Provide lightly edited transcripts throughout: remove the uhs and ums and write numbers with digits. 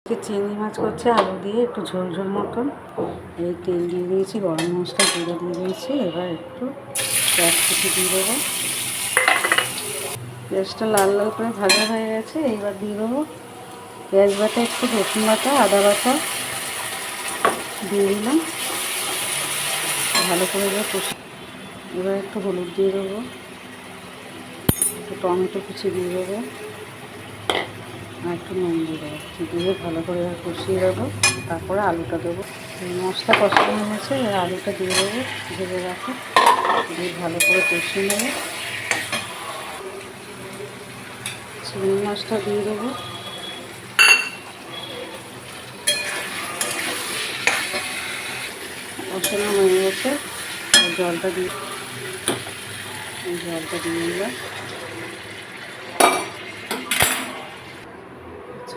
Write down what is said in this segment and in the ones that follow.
চিংড়ি মাছ করছি আলু দিয়ে একটু ঝোল ঝোল মতন। এই তেল দিয়ে দিয়েছি, গরম মশলা জিরে দিয়ে দিয়েছি। এবার একটু পেঁয়াজ কুচি দিয়ে দেবো। পেঁয়াজটা লাল লাল করে ভাজা হয়ে গেছে। এইবার দিয়ে দেবো পেঁয়াজ বাটা, একটু রসুন বাটা, আদা বাটা দিয়ে দিলাম। ভালো করে এবার কষি। এবার একটু হলুদ দিয়ে দেবো, একটু টমেটো কুচি দিয়ে দেবো, আর একটু নুন দিয়ে দেবো। দিয়ে ভালো করে কষিয়ে দেবো। তারপরে আলুটা দেবো। মশলা কষানো হয়েছে, এবার আলুটা দিয়ে দেবো, ভেজে রাখো। দিয়ে ভালো করে কষিয়ে নেবো। চিংড়ি মাছটা দিয়ে দেবো। কষানো হয়ে গেছে, জলটা দিয়ে দিলাম।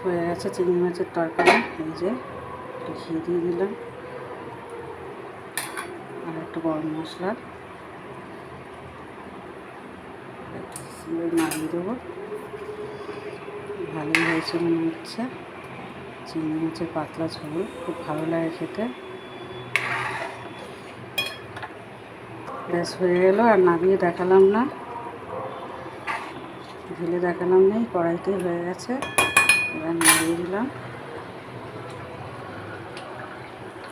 হয়ে গেছে চিংড়ি মাছের তরকারি। এই যে ঘি দিয়ে দিলাম, আর একটু গরম মশলা নাড়িয়ে দেবো। ভালোই হয়েছে মনে হচ্ছে। চিংড়ি মাছের পাতলা ঝোল খুব ভালো লাগে খেতে। ব্যাস হয়ে গেল। আর নামিয়ে দেখালাম না, ঢেলে দেখালাম না, কড়াইতেই হয়ে গেছে। এবার নাড়িয়ে দিলাম।